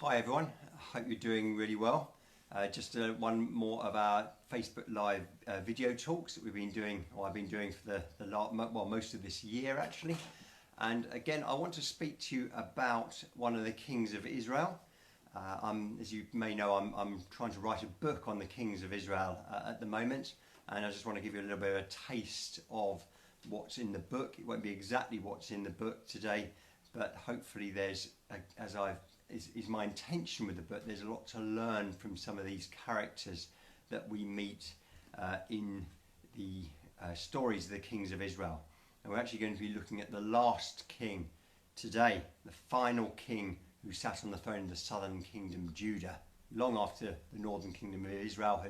Hi everyone, I hope you're doing really well. Just one more of our Facebook Live video talks that we've been doing, or I've been doing for most of this year actually. And again, I want to speak to you about one of the kings of Israel. As you may know, I'm trying to write a book on the kings of Israel at the moment, and I just want to give you a little bit of a taste of what's in the book. It won't be exactly what's in the book today, but hopefully there's, is my intention with the book, there's a lot to learn from some of these characters that we meet in the stories of the kings of Israel. And we're actually going to be looking at the last king today, the final king who sat on the throne of the southern kingdom, Judah, long after the northern kingdom of Israel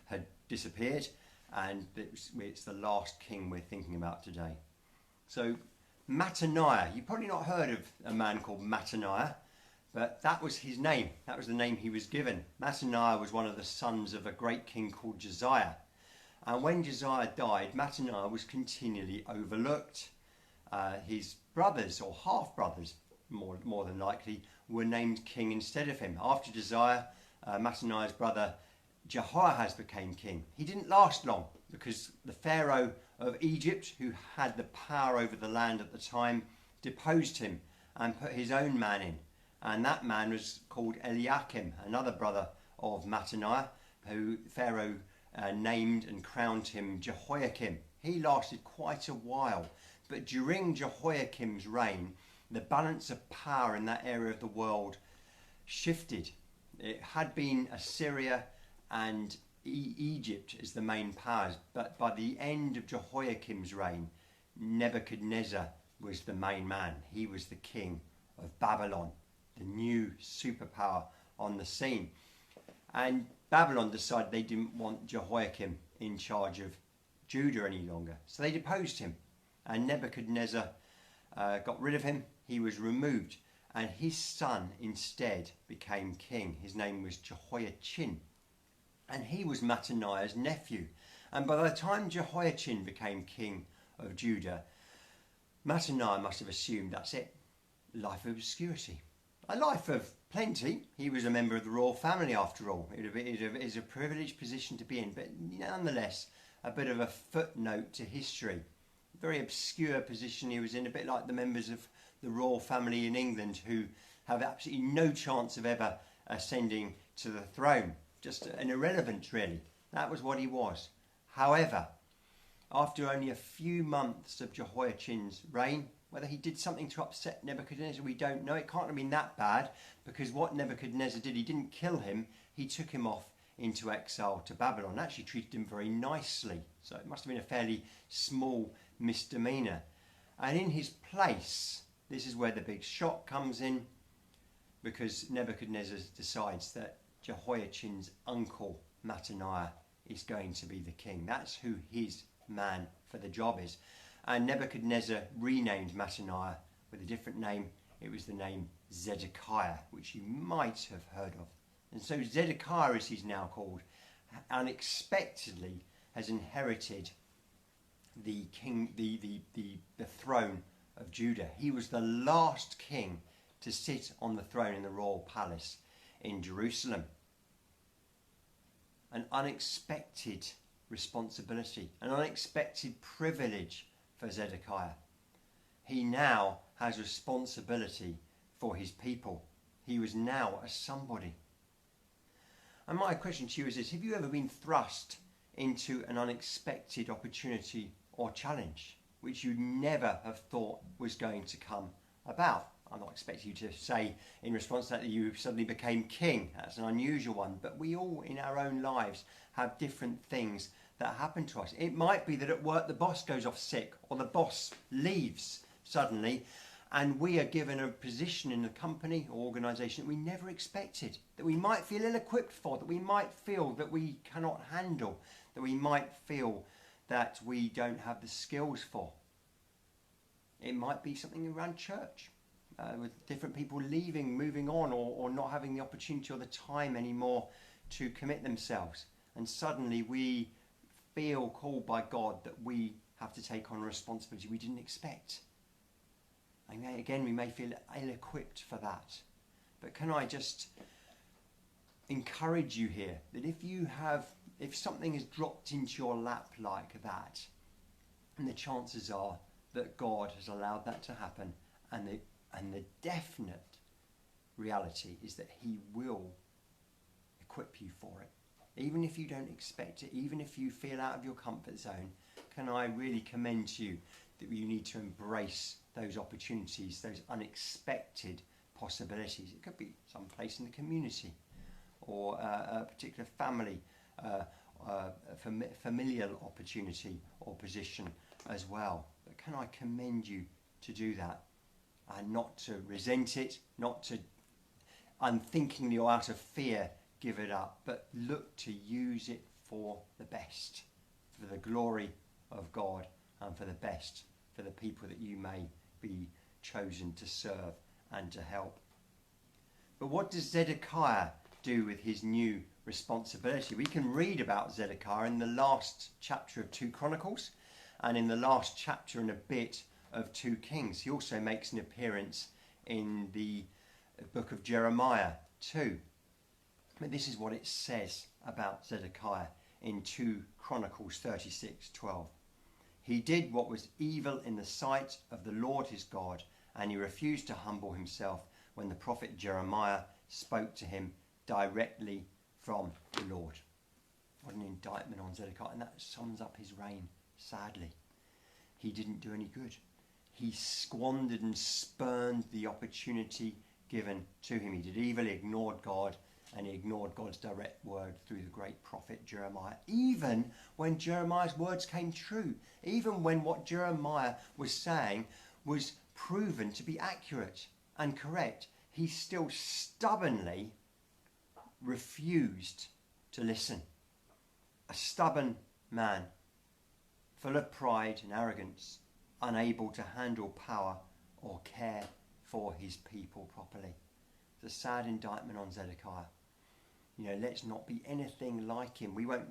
had disappeared, and it's the last king we're thinking about today. So Mattaniah, you've probably not heard of a man called Mattaniah, but that was his name. That was the name he was given. Mattaniah was one of the sons of a great king called Josiah. And when Josiah died, Mattaniah was continually overlooked. His brothers, or half-brothers, more than likely, were named king instead of him. After Josiah, Mattaniah's brother Jehoahaz became king. He didn't last long because the Pharaoh of Egypt, who had the power over the land at the time, deposed him and put his own man in. And that man was called Eliakim, another brother of Mattaniah, who Pharaoh named and crowned him Jehoiakim. He lasted quite a while, but during Jehoiakim's reign, the balance of power in that area of the world shifted. It had been Assyria and Egypt as the main powers, but by the end of Jehoiakim's reign, Nebuchadnezzar was the main man. He was the king of Babylon, the new superpower on the scene. And Babylon decided they didn't want Jehoiakim in charge of Judah any longer, so they deposed him, and Nebuchadnezzar got rid of him. He was removed, and his son instead became king. His name was Jehoiachin, and he was Mattaniah's nephew. And by the time Jehoiachin became king of Judah, Mattaniah must have assumed that's it, life of obscurity. A life of plenty. He was a member of the royal family after all. It is a privileged position to be in, but nonetheless a bit of a footnote to history. Very obscure position he was in, a bit like the members of the royal family in England who have absolutely no chance of ever ascending to the throne. Just an irrelevance really. That was what he was. However, after only a few months of Jehoiachin's reign, whether he did something to upset Nebuchadnezzar, we don't know. It can't have been that bad, because what Nebuchadnezzar did, he didn't kill him, he took him off into exile to Babylon, actually treated him very nicely. So it must have been a fairly small misdemeanor. And in his place, this is where the big shock comes in, because Nebuchadnezzar decides that Jehoiachin's uncle Mattaniah is going to be the king. That's who his man for the job is. And Nebuchadnezzar renamed Mattaniah with a different name. It was the name Zedekiah, which you might have heard of. And so Zedekiah, as he's now called, unexpectedly has inherited the throne of Judah. He was the last king to sit on the throne in the royal palace in Jerusalem. An unexpected responsibility, an unexpected privilege for Zedekiah. He now has responsibility for his people. He was now a somebody. And my question to you is this: have you ever been thrust into an unexpected opportunity or challenge which you never have thought was going to come about? I'm not expecting you to say in response to that you suddenly became king. That's an unusual one. But we all in our own lives have different things that happen to us. It might be that at work the boss goes off sick, or the boss leaves suddenly, and we are given a position in the company or organisation that we never expected, that we might feel ill-equipped for, that we might feel that we cannot handle, that we might feel that we don't have the skills for. It might be something around church. With different people leaving, moving on, or not having the opportunity or the time anymore to commit themselves. And suddenly we feel called by God that we have to take on a responsibility we didn't expect. And again, we may feel ill-equipped for that. But can I just encourage you here that if something has dropped into your lap like that, and the chances are that God has allowed that to happen, and the definite reality is that he will equip you for it. Even if you don't expect it, even if you feel out of your comfort zone, can I really commend to you that you need to embrace those opportunities, those unexpected possibilities. It could be some place in the community or a particular family, familial opportunity or position as well. But can I commend you to do that and not to resent it, not to unthinkingly or out of fear give it up, but look to use it for the best, for the glory of God and for the best for the people that you may be chosen to serve and to help. But what does Zedekiah do with his new responsibility? We can read about Zedekiah in the last chapter of 2 Chronicles and in the last chapter and a bit of 2 Kings. He also makes an appearance in the book of Jeremiah too. But this is what it says about Zedekiah in 2 Chronicles 36:12. He did what was evil in the sight of the Lord his God, and he refused to humble himself when the prophet Jeremiah spoke to him directly from the Lord. What an indictment on Zedekiah, and that sums up his reign, sadly. He didn't do any good. He squandered and spurned the opportunity given to him. He did evil, he ignored God, and he ignored God's direct word through the great prophet Jeremiah. Even when Jeremiah's words came true, even when what Jeremiah was saying was proven to be accurate and correct, he still stubbornly refused to listen. A stubborn man, full of pride and arrogance, unable to handle power or care for his people properly. It's a sad indictment on Zedekiah. Let's not be anything like him. We're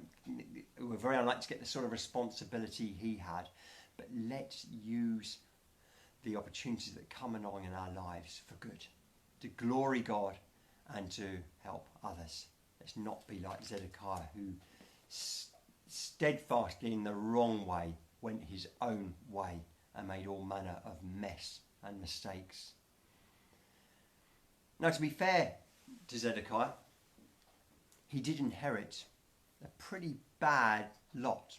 very unlikely to get the sort of responsibility he had, but let's use the opportunities that come along in our lives for good, to glory God and to help others. Let's not be like Zedekiah, who steadfastly in the wrong way went his own way and made all manner of mess and mistakes. Now, to be fair to Zedekiah, he did inherit a pretty bad lot.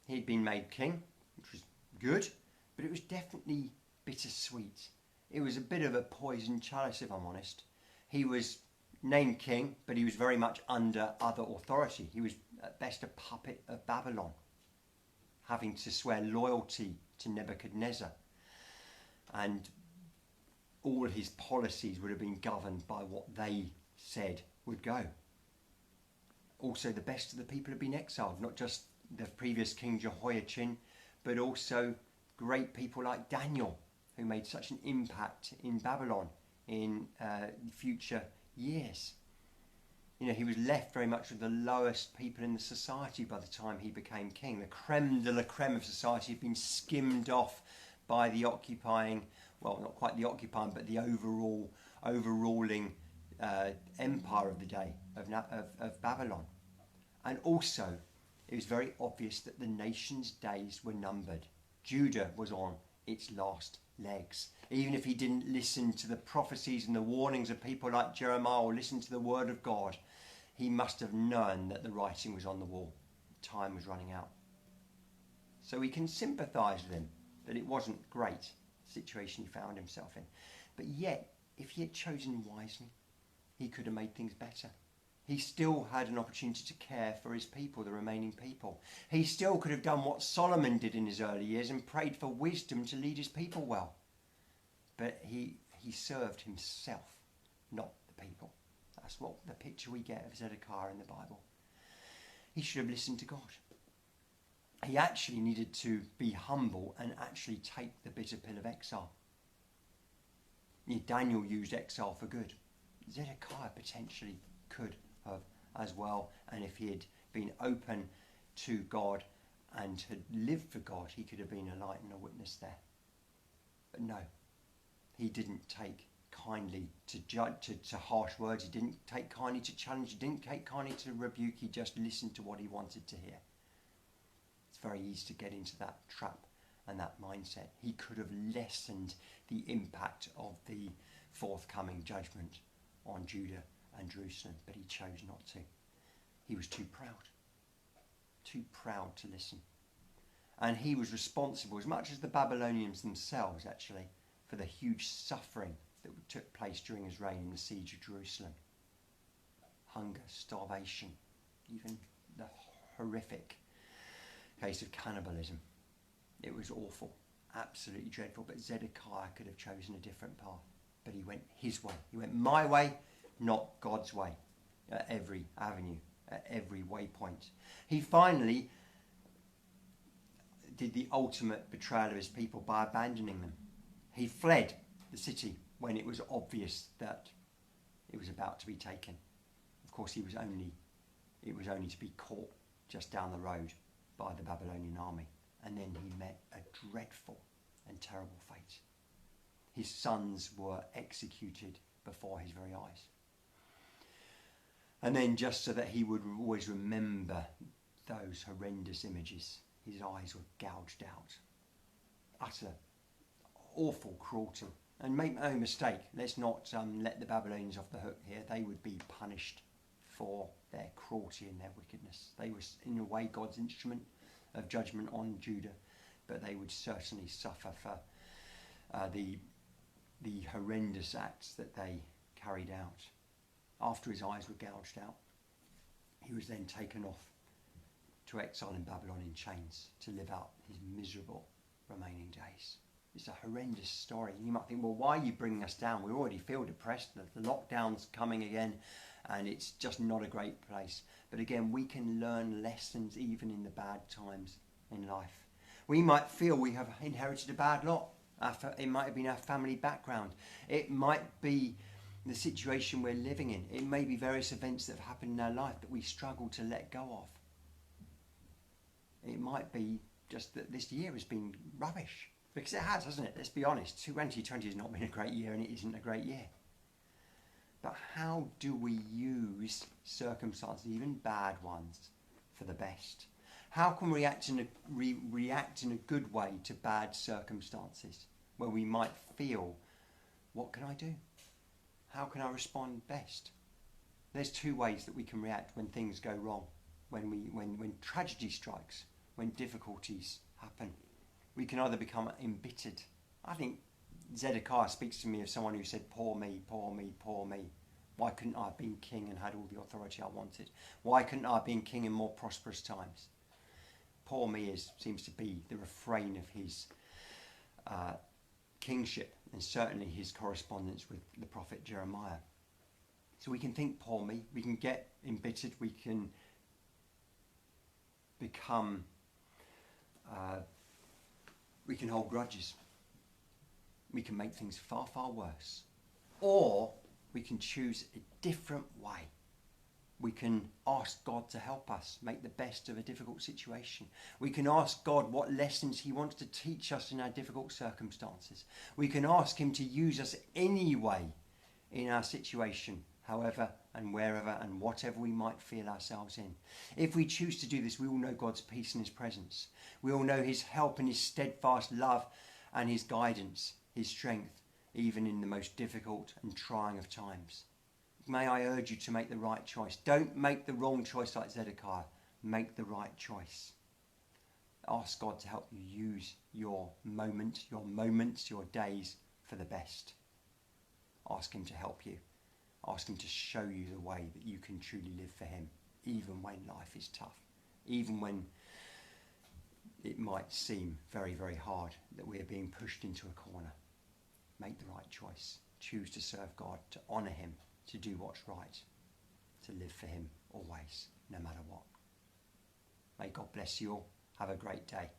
He'd been made king, which was good, but it was definitely bittersweet. It was a bit of a poisoned chalice, if I'm honest. He was named king, but he was very much under other authority. He was at best a puppet of Babylon, having to swear loyalty to Nebuchadnezzar. And all his policies would have been governed by what they said would go. Also, the best of the people had been exiled, not just the previous king Jehoiachin, but also great people like Daniel, who made such an impact in Babylon in future years. He was left very much with the lowest people in the society by the time he became king. The creme de la creme of society had been skimmed off by the occupying, well, not quite the occupying, but the overruling empire of the day of Babylon. And also, it was very obvious that the nation's days were numbered. Judah was on its last legs. Even if he didn't listen to the prophecies and the warnings of people like Jeremiah or listen to the word of God, he must have known that the writing was on the wall. Time was running out. So we can sympathise with him that it wasn't great the situation he found himself in. But yet, if he had chosen wisely, he could have made things better. He still had an opportunity to care for his people, the remaining people. He still could have done what Solomon did in his early years and prayed for wisdom to lead his people well. But he served himself, not the people. That's what the picture we get of Zedekiah in the Bible. He should have listened to God. He actually needed to be humble and actually take the bitter pill of exile. Daniel used exile for good. Zedekiah potentially could have as well, and if he had been open to God and had lived for God, he could have been a light and a witness there. But no, he didn't take kindly to harsh words. He didn't take kindly to challenge. He didn't take kindly to rebuke. He just listened to what he wanted to hear. It's very easy to get into that trap and that mindset. He could have lessened the impact of the forthcoming judgment on Judah and Jerusalem, but he chose not to. He was too proud to listen. And he was responsible, as much as the Babylonians themselves actually, for the huge suffering that took place during his reign in the siege of Jerusalem. Hunger, starvation, even the horrific case of cannibalism. It was awful, absolutely dreadful, but Zedekiah could have chosen a different path. But he went his way. He went my way, not God's way, at every avenue, at every waypoint. He finally did the ultimate betrayal of his people by abandoning them. He fled the city when it was obvious that it was about to be taken. Of course, it was only to be caught just down the road by the Babylonian army. And then he met a dreadful and terrible fate. His sons were executed before his very eyes. And then, just so that he would always remember those horrendous images, his eyes were gouged out. Utter, awful cruelty. And make no mistake, let's not let the Babylonians off the hook here. They would be punished for their cruelty and their wickedness. They were, in a way, God's instrument of judgment on Judah, but they would certainly suffer for the horrendous acts that they carried out. After his eyes were gouged out, he was then taken off to exile in Babylon in chains to live out his miserable remaining days. It's a horrendous story. You might think, well, why are you bringing us down? We already feel depressed. The lockdown's coming again, and it's just not a great place. But again, we can learn lessons even in the bad times in life. We might feel we have inherited a bad lot. It might have been our family background. It might be the situation we're living in. It may be various events that have happened in our life that we struggle to let go of. It might be just that this year has been rubbish. Because it has, hasn't it? Let's be honest. 2020 has not been a great year, and it isn't a great year. But how do we use circumstances, even bad ones, for the best? How can we react in a good way to bad circumstances where we might feel, what can I do? How can I respond best? There's two ways that we can react when things go wrong, when tragedy strikes, when difficulties happen. We can either become embittered. I think Zedekiah speaks to me of someone who said, poor me, poor me, poor me. Why couldn't I have been king and had all the authority I wanted? Why couldn't I have been king in more prosperous times? Poor me seems to be the refrain of his kingship, and certainly his correspondence with the prophet Jeremiah. So we can think poor me, we can get embittered, we can become, we can hold grudges. We can make things far, far worse. Or we can choose a different way. We can ask God to help us make the best of a difficult situation. We can ask God what lessons he wants to teach us in our difficult circumstances. We can ask him to use us anyway in our situation, however and wherever and whatever we might feel ourselves in. If we choose to do this, we will know God's peace and his presence. We will know his help and his steadfast love and his guidance, his strength, even in the most difficult and trying of times. May I urge you to make the right choice. Don't make the wrong choice like Zedekiah. Make the right choice. Ask God to help you use your moment, your moments, your days for the best. Ask him to help you. Ask him to show you the way that you can truly live for him, even when life is tough, even when it might seem very, very hard that we are being pushed into a corner. Make the right choice. Choose to serve God, to honour him, to do what's right, to live for him always, no matter what. May God bless you all. Have a great day.